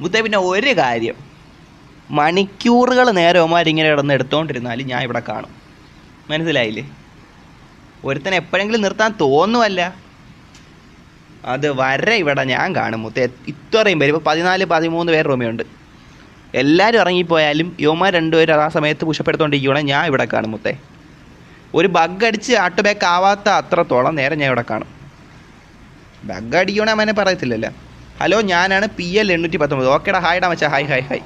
മുത്തേ പിന്നെ ഒരു കാര്യം, മണിക്കൂറുകൾ നേരെ അവന്മാരിങ്ങനെ കിടന്ന് എടുത്തോണ്ടിരുന്നാലും ഞാൻ ഇവിടെ കാണും. മനസ്സിലായില്ലേ? ഒരുത്തനെ എപ്പോഴെങ്കിലും നിർത്താൻ തോന്നുമല്ല, അത് വരെ ഇവിടെ ഞാൻ കാണും മുത്തേ. ഇത്രയും പേര്, ഇപ്പോൾ 14-13 പേര് റൂമിയുണ്ട്. എല്ലാവരും ഇറങ്ങിപ്പോയാലും യുവമാർ രണ്ടുപേരും ആ സമയത്ത് പുഷപ്പെടുത്തോണ്ടിരിക്കുകയാണെങ്കിൽ ഞാൻ ഇവിടെ കാണും മുത്തേ. ഒരു ബഗ് അടിച്ച് ആട്ട് ബാക്ക് ആവാത്ത അത്രത്തോളം നേരം ഞാൻ ഇവിടെ കാണും. ബഗ് അടിക്കണേ അവനെ പറയത്തില്ലല്ലോ. ഹലോ, ഞാനാണ് PL 819. ഓക്കേടാ, ഹായ്ടാ മച്ചാ. ഹായ് ഹായ് ഹായ്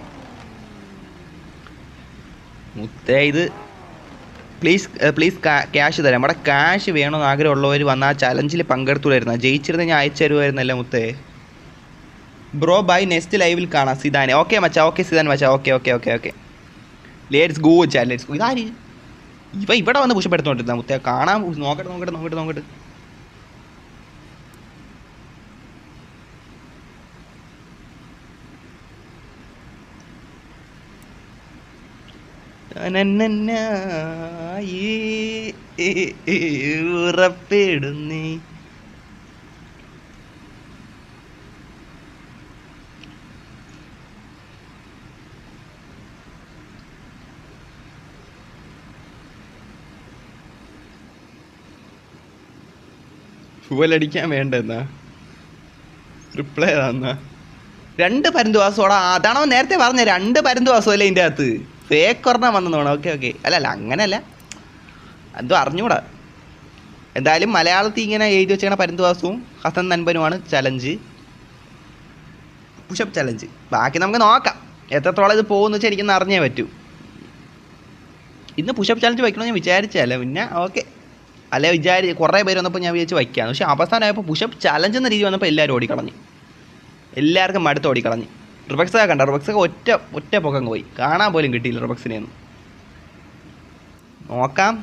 മുത്തേ. ഇത് പ്ലീസ് ക്യാഷ് തരാം. നമ്മുടെ ക്യാഷ് വേണമെന്ന് ആഗ്രഹമുള്ളവർ വന്ന് ആ ചലഞ്ചിൽ പങ്കെടുത്തുകൊണ്ടിരുന്ന, ജയിച്ചിരുന്ന ഞാൻ അയച്ചു തരുമായിരുന്നല്ലോ മുത്തേ. ബ്രോ ബൈ, നെക്സ്റ്റ് ലൈവിൽ കാണാം സിദാനെ. ഓക്കെ മച്ചാ, ഓക്കെ സിദാൻ മച്ചാ. ഓക്കെ ലെറ്റ്സ് ഗോ ചാ, ലെറ്റ്സ് ഗോ. ഇതാര് ഇവിടെ വന്ന് പുഷപ്പെടുത്തോണ്ടിരുന്ന മുത്തേ? കാണാൻ നോക്കട്ടെ. ഉറപ്പിടുന്നേ ഫുവലടിക്കാൻ വേണ്ടെന്നാ റിപ്ലൈ തന്നാ 2 പരുന്തുവാസോടാ. അതാണോ നേരത്തെ പറഞ്ഞ 2 പരുന്തുവാസമല്ലേ ഇതിൻ്റെ അകത്ത്? ഫേക്ക് ഒരെണ്ണം വന്നോണം. ഓക്കെ അല്ല അങ്ങനെയല്ല, എന്തോ അറിഞ്ഞൂടാ. എന്തായാലും മലയാളത്തിൽ ഇങ്ങനെ എഴുതി വെച്ചാൽ പരുന്തുവാസവും ഹസൻ നൻപനുമാണ് ചലഞ്ച്, പുഷപ്പ് ചലഞ്ച്. ബാക്കി നമുക്ക് നോക്കാം എത്രത്തോളം ഇത് പോകുമെന്ന് വെച്ചാൽ എനിക്കൊന്ന് അറിഞ്ഞേ പറ്റൂ. ഇന്ന് പുഷപ്പ് ചലഞ്ച് വയ്ക്കണമെന്ന് ഞാൻ വിചാരിച്ചല്ല, പിന്നെ ഓക്കെ അല്ലെ കുറേ പേര് വന്നപ്പോൾ ഞാൻ വിചാരിച്ച് വയ്ക്കാമെന്ന്. പക്ഷേ അവസാനമായപ്പോൾ പുഷപ്പ് ചലഞ്ച് എന്ന രീതി വന്നപ്പോൾ എല്ലാവരും ഓടിക്കളഞ്ഞു, എല്ലാവർക്കും മടുത്ത് ഓടിക്കളഞ്ഞു. റിബക്സൊക്കെ കണ്ട, റിബക്സൊക്കെ ഒറ്റ പൊക്കം പോയി, കാണാൻ പോലും കിട്ടിയില്ല റിബക്സിനെയൊന്നും. നോക്കാം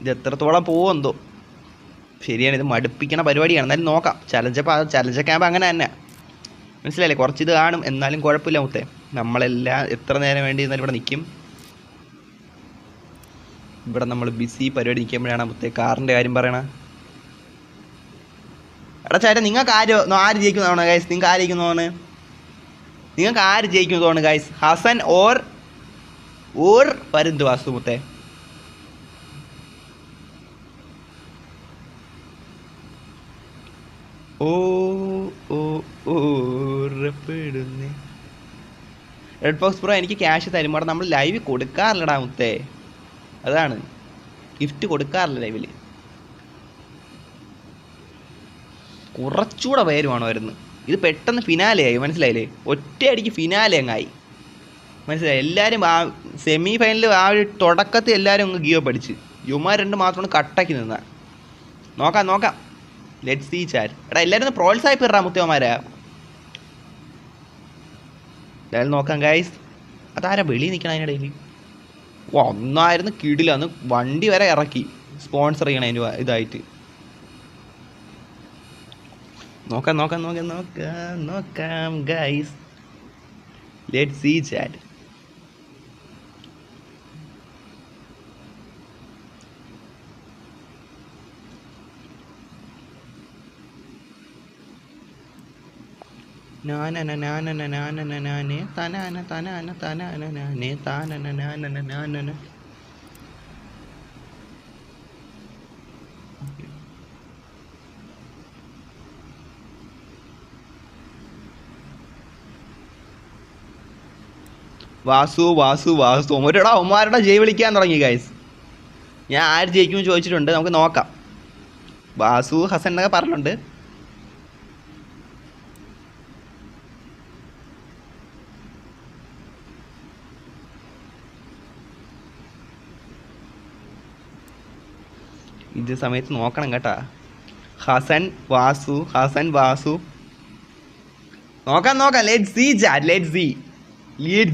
ഇത് എത്രത്തോളം പോകുമെന്തോ. ശരിയാണ്, ഇത് മടുപ്പിക്കണ പരിപാടിയാണ്. എന്നാലും നോക്കാം. ചലഞ്ചൊക്കെ ആകുമ്പോൾ അങ്ങനെ തന്നെ, മനസ്സിലായില്ലേ? കുറച്ചിത് കാണും, എന്നാലും കുഴപ്പമില്ല മുത്തേ. നമ്മളെല്ലാം എത്ര നേരം വേണ്ടി ഇരുന്നാലും ഇവിടെ നിൽക്കും. ഇവിടെ നമ്മൾ ബിസി പരിപാടി നിൽക്കുമ്പോഴാണ് മുത്തേ കാറിൻ്റെ കാര്യം പറയണ. എടാ ചേട്ടാ, നിങ്ങൾക്ക് ആര് ജയിക്കുന്നതാണ് ഗൈസ്? നിങ്ങൾക്ക് ആര് ജയിക്കുന്നതാണ്? നിങ്ങൾക്ക് ആര് ജയിക്കുന്നതാണ് ഗൈസ്? ഹസൻ ഓർ പരുന്തുവാസു മുത്തേ? റെഡ് ബോക്സ് ബ്രോ, എനിക്ക് ക്യാഷ് തരുമ്പോൾ നമ്മൾ ലൈവ് കൊടുക്കാറില്ലടാ മുത്തേ. അതാണ്, ഗിഫ്റ്റ് കൊടുക്കാറില്ല ലൈവിൽ. കുറച്ചുകൂടെ പേരുമാണ് വരുന്നത്. ഇത് പെട്ടെന്ന് ഫിനാലെയായി, മനസ്സിലായില്ലേ? ഒറ്റയടിക്ക് ഫിനാലെ അങ്ങായി, മനസ്സിലായി? എല്ലാവരും ആ സെമി ഫൈനലിൽ ആ ഒരു തുടക്കത്തിൽ എല്ലാവരും അങ്ങ് ഗിയോ പഠിച്ച്, യുമാർ 2 മാത്രമാണ് കട്ടക്കി നിന്ന. നോക്കാം ലെറ്റ് സീ ചാറ്റ്. എടാ എല്ലാവരും ഒന്ന് പ്രോത്സാഹിപ്പിടാ മുത്തവന്മാരാ. എന്തായാലും നോക്കാം ഗൈസ്. അതാരാ വെളിയിൽ നിൽക്കണം അതിനിടയിൽ? ഒന്നായിരുന്നു കിടിലന്ന്, വണ്ടി വരെ ഇറക്കി സ്പോൺസർ ചെയ്യണം അതിന് ഇതായിട്ട്. നോക്കാം guys, let see chat. Vasu ഒരടാ ഒമാരുടെ ജയ് വിളിക്കാൻ തുടങ്ങി ഗൈസ്. ഞാൻ ആര് ജയിക്കുമെന്ന് ചോദിച്ചിട്ടുണ്ട്, നമുക്ക് നോക്കാം. വാസു ഹസൻ എന്നൊക്കെ പറഞ്ഞിട്ടുണ്ട്. ഇത് സമയത്ത് നോക്കണം കേട്ടാ. ഹസൻ വാസു നോക്കാം. Let see chat, let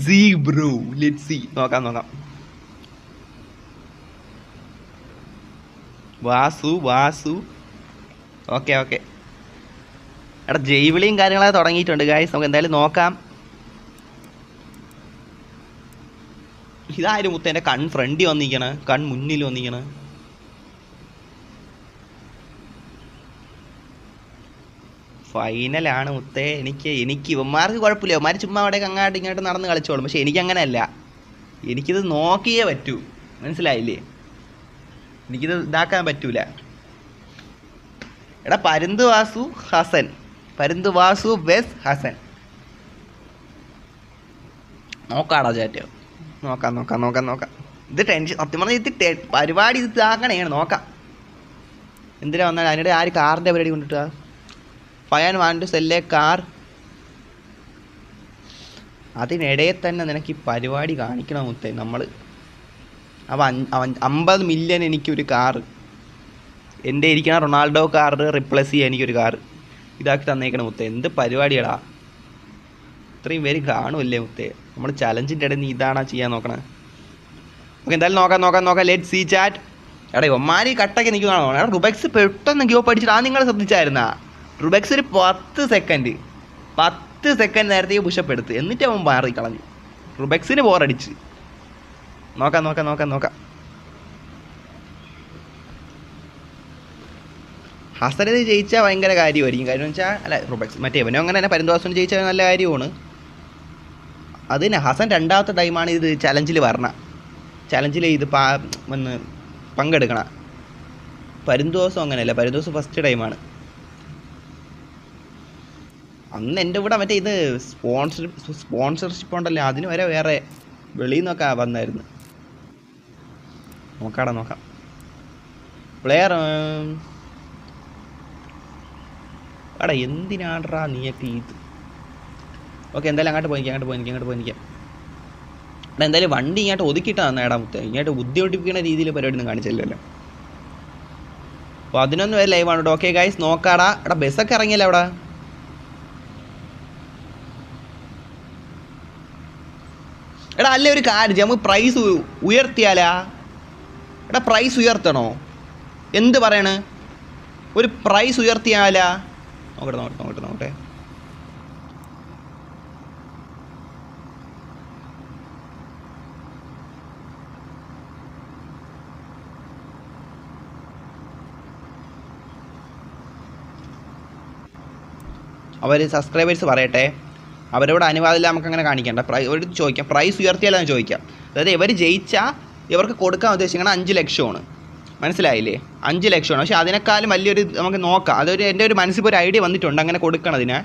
see bro, let see. നോക്കാം. വാസു ഓക്കെ. എടാ ജൈവിളിയും കാര്യങ്ങളൊക്കെ തുടങ്ങിയിട്ടുണ്ട് ഗായ്സ്, നമുക്ക് എന്തായാലും നോക്കാം. ഇതാരും മുത്ത എൻ്റെ ഫ്രണ്ടിൽ വന്നിരിക്കണ, മുന്നിൽ വന്നിരിക്കണ. ഫൈനലാണ് മുത്തേ. എനിക്ക് ഇവന്മാർക്ക് കുഴപ്പമില്ല, ഇവന്മാർ ചുമ്മാ അവിടെ അങ്ങോട്ട് ഇങ്ങോട്ട് നടന്ന് കളിച്ചോളും. പക്ഷെ എനിക്കങ്ങനെയല്ല, എനിക്കിത് നോക്കിയേ പറ്റൂ. മനസ്സിലായില്ലേ? എനിക്കിത് ഇതാക്കാൻ പറ്റൂല. എടാ പരുന്ത് വാസു ഹസൻ, പരുന്ത് വാസു വെസ് ഹസൻ. നോക്കാടാ ചാറ്റ്, നോക്കാം. ഇത് ടെൻഷൻ സത്യം പറഞ്ഞാൽ ഇത് പരിപാടി ഇത് ഇതാക്കണേണ്. നോക്കാം എന്തിനാ വന്നാൽ. അതിനിടെ ആര് കാറിൻ്റെ പരിപാടി കൊണ്ടിട്ടാ? ഫയാൻ want to sell a car. അതിനിടയിൽ തന്നെ നിനക്ക് ഈ പരിപാടി കാണിക്കണം മുത്തേ. നമ്മൾ അവൻ 50 മില്യൺ എനിക്കൊരു കാറ്, എൻ്റെ ഇരിക്കണ റൊണാൾഡോ കാറ് റിപ്ലേസ് ചെയ്യാൻ എനിക്കൊരു കാറ് ഇതാക്കി തന്നേക്കണം മുത്തേ. എന്ത് പരിപാടിയാടാ, ഇത്രയും പേര് കാണുമല്ലേ മുത്തേ? നമ്മൾ ചലഞ്ചിൻ്റെ ഇടയിൽ നീ ഇതാണാ ചെയ്യാൻ നോക്കണേ. ഓക്കെ, എന്തായാലും നോക്കാം. Let see chat. എടാ ഒമാരി കട്ടൊക്കെ നിൽക്കുന്നതാണോ? എടാ റുബെക്സ് പെട്ടെന്ന് ഗ്യോപ്പ് അടിച്ചിട്ട് ആ നിങ്ങൾ ശ്രദ്ധിച്ചായിരുന്നാ? റുബെക്സ് ഒരു 10 സെക്കൻഡ് നേരത്തേക്ക് പുഷപ്പ് എടുത്ത്, എന്നിട്ട് അവൻ മാറി കളഞ്ഞു. റുബെക്സിന് ബോറടിച്ച്. നോക്കാം. ഹസനത് ജയിച്ചാൽ ഭയങ്കര കാര്യമായിരിക്കും. കാര്യം വെച്ചാൽ അല്ല റുബെക്സ് മറ്റേ ഇവനും അങ്ങനെ തന്നെ പരുന്തുവാസന് ജയിച്ചാൽ നല്ല കാര്യമാണ്. അതിന് ഹസൻ രണ്ടാമത്തെ ടൈമാണ് ഇത് ചലഞ്ചിൽ ഇത് വന്ന് പങ്കെടുക്കണ. പരുന്തുവാസം അങ്ങനെയല്ല, പരുന്തുവാസം ഫസ്റ്റ് ടൈമാണ്. അന്ന് എൻ്റെ കൂടെ മറ്റേ ഇത് സ്പോൺസർഷിപ്പ് ഉണ്ടല്ലോ, അതിന് വരെ വേറെ വെളിയിൽ നിന്നൊക്കെ വന്നായിരുന്നു. നോക്കാം. പ്ലെയർ എടാ എന്തിനാടാ നീയൊക്കെ ഇത്? ഓക്കെ, എന്തായാലും അങ്ങോട്ട് പോയി നിൽക്കാം. എടാ എന്തായാലും വണ്ടി ഇങ്ങോട്ട് ഒതുക്കിയിട്ട് തന്നേടാ മുത്തേ. ഇങ്ങോട്ട് ബുദ്ധിമുട്ടിപ്പിക്കുന്ന രീതിയിൽ പരിപാടി ഒന്നും കാണിച്ചില്ലല്ലോ. 11 വരെ ലൈവാണ് കേട്ടോ. ഓക്കെ ഗൈസ്, നോക്കാടാ. എടാ ബസ്സൊക്കെ ഇറങ്ങിയല്ലോ അവിടെ. എടാ അല്ലേ ഒരു കാര്യം, നമുക്ക് പ്രൈസ് ഉയർത്തിയാലാ? എടാ പ്രൈസ് ഉയർത്തണോ? എന്ത് പറയണ്? ഒരു പ്രൈസ് ഉയർത്തിയാലാ? നോക്കട്ടെ. അവർ സബ്സ്ക്രൈബേഴ്സ് പറയട്ടെ, അവരോട് അനുവാദമില്ല നമുക്ക് അങ്ങനെ കാണിക്കണ്ട. ഒരു ചോദിക്കാം, പ്രൈസ് ഉയർത്തിയാലെന്ന് ചോദിക്കാം. അതായത് ഇവർ ജയിച്ചാൽ ഇവർക്ക് കൊടുക്കാൻ ഉദ്ദേശിക്കുന്നത് 5 ലക്ഷമാണ്. മനസ്സിലായില്ലേ? 5 ലക്ഷമാണ്. പക്ഷേ അതിനേക്കാളും വലിയൊരു നമുക്ക് നോക്കാം. അതൊരു എൻ്റെ ഒരു മനസ്സിൽ ഒരു ഐഡിയ വന്നിട്ടുണ്ട് അങ്ങനെ കൊടുക്കണതിന്.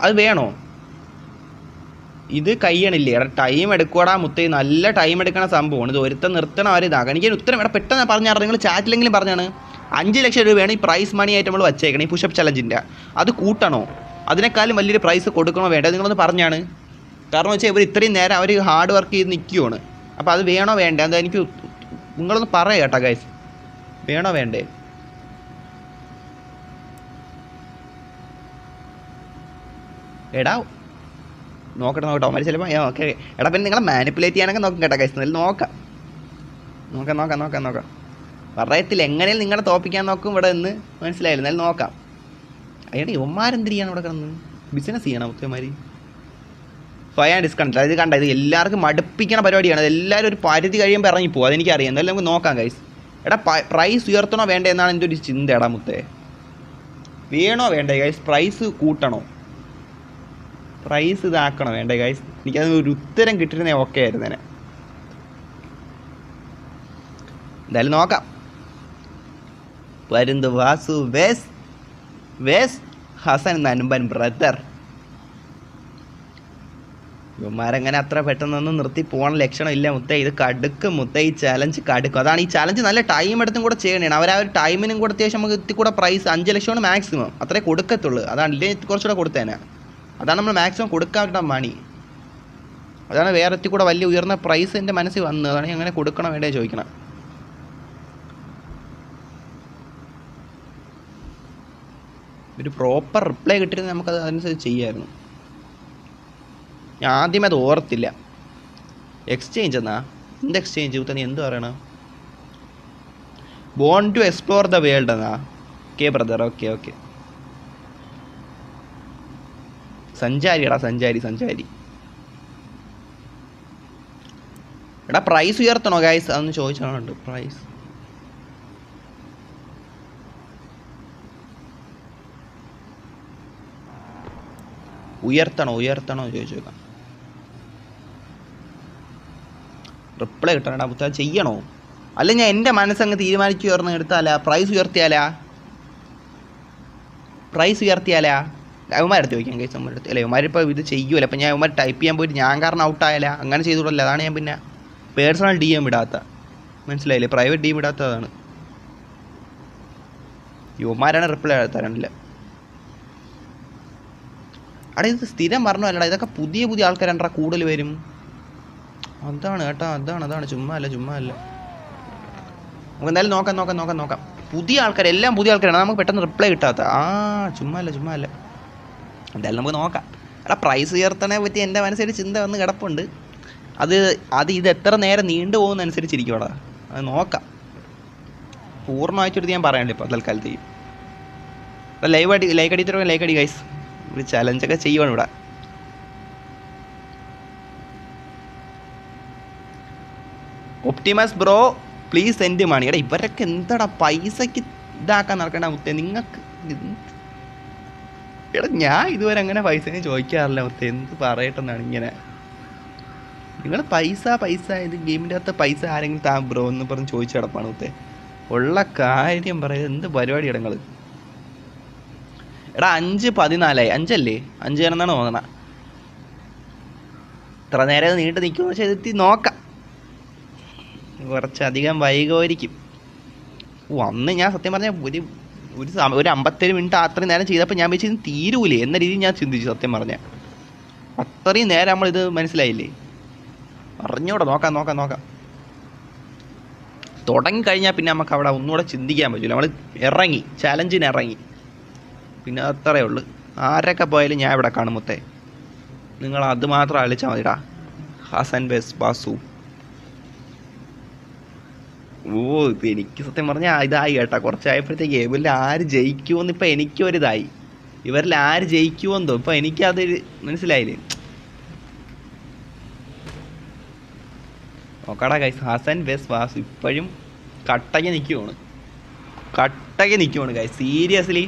അത് വേണോ? ഇത് കഴിയണില്ലേ? എടാ ടൈം എടുക്കൂടാ മുത്തേ, നല്ല ടൈം എടുക്കണ സംഭവമാണ്. ഇത് ഒരുത്തം നിർത്തണം അവരിതാക്കണം. എനിക്ക് ഉത്തരം ഇവിടെ പെട്ടെന്ന് പറഞ്ഞാൽ നിങ്ങൾ ചാറ്റിലെങ്കിലും പറഞ്ഞാണ്. 5 ലക്ഷം രൂപയാണ് ഈ പ്രൈസ് മണി ആയിട്ട് നമ്മൾ വച്ചേക്കണം ഈ പുഷപ്പ് ചലഞ്ചിൻ്റെ. അത് കൂട്ടണോ? അതിനേക്കാളും വലിയൊരു പ്രൈസ് കൊടുക്കണോ വേണ്ടത്? നിങ്ങളൊന്ന് പറഞ്ഞാണ്. കാരണം വെച്ചാൽ ഇവർ ഇത്രയും നേരം അവർ ഹാർഡ് വർക്ക് ചെയ്ത് നിൽക്കുകയാണ്. അപ്പോൾ അത് വേണോ വേണ്ട? എന്താ എനിക്ക് നിങ്ങളൊന്ന് പറയാം കേട്ടോ ഗൈസ്, വേണോ വേണ്ടേ? എടാ നോക്കട്ടെ അവന്മാർ ചിലപ്പോൾ ഓക്കെ. എടാ പിന്നെ നിങ്ങളെ മാനിപ്പുലേറ്റ് ചെയ്യാനൊക്കെ നോക്കും കേട്ടോ ഗൈസ്. എന്നാലും നോക്കാം. പറയത്തില്ല എങ്ങനെയും നിങ്ങളെ തോപ്പിക്കാൻ നോക്കും ഇവിടെ നിന്ന്. മനസ്സിലായില്ല? എന്നാലും നോക്കാം. അയ്യടാ ഇവന്മാരെന്ത് ചെയ്യണം ഇവിടെ കിടന്ന്? ബിസിനസ് ചെയ്യണം മുത്തമാർ. ഫൈൻ ഡിസ്കൗണ്ട് ഇത് കണ്ട, ഇത് എല്ലാവർക്കും മടുപ്പിക്കണ പരിപാടിയാണ്. എല്ലാവരും ഒരു പരിധി കഴിയുമ്പോൾ ഇറങ്ങിപ്പോകും. അതെനിക്കറിയാം. എന്തായാലും നമുക്ക് നോക്കാം ഗൈസ്. എടാ പ്രൈസ് ഉയർത്തണോ വേണ്ടേ എന്നാണ് എൻ്റെ ഒരു ചിന്ത. എടാ മുത്തേ വേണോ വേണ്ടേ ഗൈസ്? പ്രൈസ് കൂട്ടണോ? പ്രൈസ് ഇതാക്കണോ വേണ്ടേ ഗൈസ്? എനിക്കത് ഒരു ഉത്തരം കിട്ടിയിരുന്നേ ഓക്കെ ആയിരുന്നേനെ. എന്തായാലും നോക്കാം. പരുന്ത് വാസു വെസ് ഹസൻ നൻപൻ ബ്രദർ. ഇവന്മാരങ്ങനെ അത്ര പെട്ടെന്നൊന്നും നിർത്തി പോകണ ലക്ഷണം ഇല്ല മുത്തേ. ഇത് കടുക്കും മുത്തേ, ഈ ചലഞ്ച് കടുക്കും. അതാണ് ഈ ചലഞ്ച് നല്ല ടൈം എടുത്തും കൂടെ ചെയ്യണേ. അവർ ആ ഒരു ടൈമിനും കൂടെ അത്യാവശ്യം നമുക്ക് എത്തി കൂടെ പ്രൈസ് 5 ലക്ഷമാണ് മാക്സിമം. അത്രേ കൊടുക്കത്തുള്ളൂ. അതാണ് ഇല്ലെങ്കിൽ കുറച്ചുകൂടെ കൊടുത്തേനെ. അതാണ് നമ്മൾ മാക്സിമം കൊടുക്കാൻ പറ്റുന്ന മണി. അതാണ് വേറെ എത്തി കൂടെ വലിയ ഉയർന്ന പ്രൈസ് എൻ്റെ മനസ്സിൽ വന്നത്. അതാണ് അങ്ങനെ കൊടുക്കണം വേണ്ടേ ചോദിക്കണം. ഒരു പ്രോപ്പർ റിപ്ലൈ കിട്ടിയിരുന്നെങ്കിൽ നമുക്കത് അതനുസരിച്ച് ചെയ്യാമായിരുന്നു. ഞാൻ ആദ്യമേ അത് ഓർത്തില്ല. എക്സ്ചേഞ്ച് എന്നാ? എന്ത് എക്സ്ചേഞ്ച് കുത്ത? നീ എന്ത് പറയണം? Born to explore the world എന്നാ? Okay brother, okay. സഞ്ചാരിടാ, സഞ്ചാരി. എടാ പ്രൈസ് ഉയർത്തണോ ഗൈസ്? അതൊന്ന് ചോദിച്ചാലുണ്ട്. പ്രൈസ് ഉയർത്തണോ ചോദിച്ചു നോക്കാം. റിപ്ലൈ കിട്ടണടാ മുത്ത. ചെയ്യണോ? അല്ല ഞാൻ എൻ്റെ മനസ്സങ്ങ് തീരുമാനിച്ചു ഉയർന്ന് എടുത്താലാ? പ്രൈസ് ഉയർത്തിയാലാ? അവന്മാരെടുത്ത് ചോദിക്കാം കേസ് നമ്മളെടുത്ത്. അല്ലേ അവന്മാരിപ്പോൾ ഇത് ചെയ്യുമല്ലോ. അപ്പം ഞാൻ അവന്മാർ ടൈപ്പ് ചെയ്യാൻ പോയിട്ട് ഞാൻ കാരണം ഔട്ടായാല. അങ്ങനെ ചെയ്തുകൊണ്ടല്ല. അതാണ് ഞാൻ പിന്നെ പേഴ്സണൽ DM ഇടാത്ത. മനസ്സിലായില്ലേ? Private DM ഇടാത്തതാണ്. യുവന്മാരാണ് റിപ്ലൈ തരണില്ല. അവിടെ ഇത് സ്ഥിരം പറഞ്ഞല്ലടാ. ഇതൊക്കെ പുതിയ ആൾക്കാരാണ്ടാ കൂടുതൽ വരും. അതാണ് കേട്ടോ. അതാണ് ചുമ്മാ അല്ല. നമുക്ക് എന്തായാലും നോക്കാം. പുതിയ ആൾക്കാർ, എല്ലാം പുതിയ ആൾക്കാരാണ്. നമുക്ക് പെട്ടെന്ന് റിപ്ലൈ കിട്ടാത്ത. ചുമ്മാ അല്ല. എന്തായാലും നമുക്ക് നോക്കാം. എടാ പ്രൈസ് ഉയർത്തണെ പറ്റി എൻ്റെ മനസ്സിൽ ചിന്ത വന്ന് കിടപ്പുണ്ട്. ഇത് എത്ര നേരം നീണ്ടു പോകുന്നതനുസരിച്ചിരിക്കും അവിടെ. അത് നോക്കാം. പൂർണ്ണമായിട്ടൊരു ഞാൻ പറയാനുണ്ട് ഇപ്പോൾ തൽക്കാലത്തേക്ക്. ലൈക്ക് അടി ഗൈസ്. ഒരു ചലഞ്ചൊക്കെ ചെയ്യുവാണ് ഇവിടെ. Optimus bro please send money. എടാ ഇവരൊക്കെ എന്താടാ പൈസക്ക് ഇതാക്കാൻ നടക്കണ്ട മുത്തേ. നിങ്ങൾക്ക് എടാ ഞാൻ ഇതുവരെ അങ്ങനെ പൈസ ചോദിക്കാറില്ല മുത്തേ. എന്ത് പറയട്ടെന്നാണ് ഇങ്ങനെ. നിങ്ങൾ പൈസ ഇത് ഗെയിമിൻ്റെ അകത്ത് പൈസ ആരെങ്കിലും താ ബ്രോ എന്ന് പറഞ്ഞ് ചോദിച്ചു കിടപ്പാണ് മുത്തേ. ഉള്ള കാര്യം പറയുന്നത്. എന്ത് പരിപാടിയാണ് നിങ്ങൾ? എടാ 5:14 5 എന്നാണ് തോന്നണ. ഇത്ര നേരം നീണ്ടു നിൽക്കുമെന്ന് വെച്ചാൽ എത്തി നോക്കാം. കുറച്ചധികം വൈകുമായിരിക്കും. അന്ന് ഞാൻ സത്യം പറഞ്ഞാൽ ഒരു 57 മിനിറ്റ് അത്രയും നേരം ചെയ്തപ്പോൾ ഞാൻ വെച്ച് ഇത് തീരൂലേ എന്ന രീതിയിൽ ഞാൻ ചിന്തിച്ചു. സത്യം പറഞ്ഞാൽ അത്രയും നേരം നമ്മളിത് മനസ്സിലായില്ലേ? അറിഞ്ഞൂടെ. നോക്കാം. തുടങ്ങിക്കഴിഞ്ഞാൽ പിന്നെ നമുക്ക് അവിടെ ഒന്നുകൂടെ ചിന്തിക്കാൻ പറ്റില്ല. നമ്മൾ ചാലഞ്ചിന് ഇറങ്ങി. പിന്നെ അത്രയേ ഉള്ളൂ. ആരൊക്കെ പോയാലും ഞാൻ ഇവിടെ കാണും മുത്തേ. നിങ്ങൾ അത് മാത്രം ആലോചിച്ചാൽ മതിടാ. ഹസൻ ബെസ് ബാസു. എനിക്ക് സത്യം പറഞ്ഞാൽ ഇതായി കേട്ടാ. കുറച്ചായപ്പോഴത്തേക്ക് ഇവരിൽ ആര് ജയിക്കുമെന്ന് ഇപ്പം എനിക്കൊരിതായി. ഇവരിൽ ആര് ജയിക്കുമെന്നോ ഇപ്പം എനിക്കത് മനസ്സിലായില്ലേ? നോക്കാടാ ഗൈസ്. ഹസൻ ബെസ് വാസു ഇപ്പോഴും കട്ടയ്ക്ക് നിൽക്കുവാണ് ഗൈസ്. സീരിയസ്ലി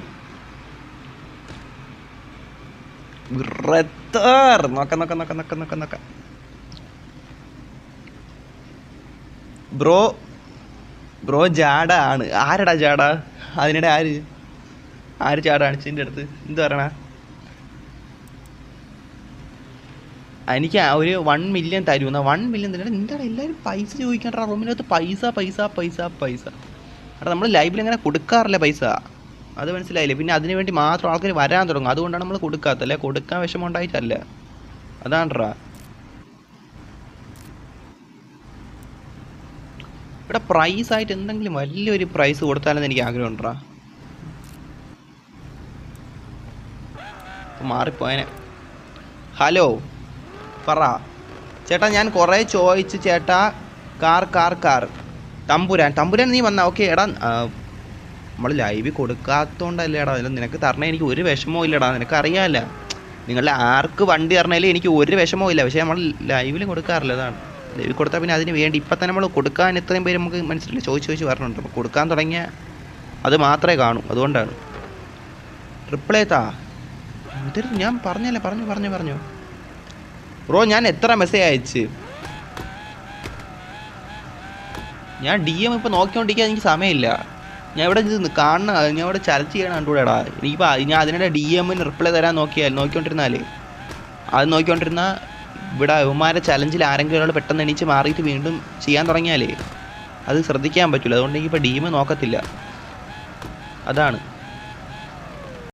നോക്കാം. ബ്രോ ജാഡ ആണ്. ആരടാ ജാഡ? അതിനിടെ ആര് ചാട കാണിച്ചതിൻ്റെ അടുത്ത് എന്ത് പറയണ? എനിക്ക് ഒരു 1 മില്യൺ തരുമെന്ന. 1 മില്യൺ തരണം. എന്താണ് എല്ലാവരും പൈസ ചോദിക്കണ്ട? റൂമിനകത്ത് പൈസ. എടാ നമ്മൾ ലൈവിൽ അങ്ങനെ കൊടുക്കാറില്ല പൈസ. അത് മനസ്സിലായില്ലേ? പിന്നെ അതിന് വേണ്ടി മാത്രം ആൾക്കാർ വരാൻ തുടങ്ങും. അതുകൊണ്ടാണ് നമ്മൾ കൊടുക്കാത്തല്ലേ. കൊടുക്കാൻ വിഷമം ഉണ്ടായിട്ടല്ല. അതാണ്ട്രാ. ഇവിടെ പ്രൈസായിട്ട് എന്തെങ്കിലും വലിയൊരു പ്രൈസ് കൊടുത്താലെന്ന് എനിക്ക് ആഗ്രഹമുണ്ടാ. മാറിപ്പോയനെ. ഹലോ പറ ചേട്ടാ. ഞാൻ കുറേ ചോദിച്ചു ചേട്ടാ. കാർ തമ്പുരാൻ നീ വന്നാ? ഓക്കെ എടാ. നമ്മൾ ലൈവിൽ കൊടുക്കാത്തതുകൊണ്ടല്ലേ എടാ. നിനക്ക് തരണേ എനിക്ക് ഒരു വിഷമവും ഇല്ലടാ. നിനക്കറിയാമല്ല. നിങ്ങളുടെ ആർക്ക് വണ്ടി തരണേലും എനിക്ക് ഒരു വിഷമവും ഇല്ല. പക്ഷേ നമ്മൾ ലൈവിൽ കൊടുക്കാറില്ല. അതാണ്. ലൈവിൽ കൊടുത്താൽ പിന്നെ അതിന് വേണ്ടി ഇപ്പം തന്നെ നമ്മൾ കൊടുക്കാൻ ഇത്രയും പേര് നമുക്ക് മനസ്സിലായില്ല. ചോദിച്ച് വരണുണ്ട്. അപ്പോൾ കൊടുക്കാൻ തുടങ്ങിയ അത് മാത്രമേ കാണൂ. അതുകൊണ്ടാണ്. റിപ്ലൈ താ. ഇതൊരു ഞാൻ പറഞ്ഞല്ലേ. പറഞ്ഞു ബ്രോ. ഞാൻ എത്ര മെസ്സേജ് അയച്ച്. ഞാൻ DM ഇപ്പോൾ നോക്കിക്കൊണ്ടിരിക്കാൻ എനിക്ക് സമയമില്ല. ഞാൻ ഇവിടെ കാണണം. ഞാൻ ഇവിടെ ചലഞ്ച് ചെയ്യണം കണ്ടുകൂടാ. എനിക്കിപ്പോൾ ഞാൻ അതിനിടെ DM-ന് റിപ്ലൈ തരാൻ നോക്കിക്കൊണ്ടിരുന്നാലേ അത് നോക്കിക്കൊണ്ടിരുന്ന ഇവിടെ അവന്മാരെ ചലഞ്ചിൽ ആരെങ്കിലും ഒരാൾ പെട്ടെന്ന് എണീച്ച് മാറിയിട്ട് വീണ്ടും ചെയ്യാൻ തുടങ്ങിയാലേ അത് ശ്രദ്ധിക്കാൻ പറ്റില്ല. അതുകൊണ്ട് എനിക്കിപ്പോൾ DM നോക്കത്തില്ല. അതാണ്.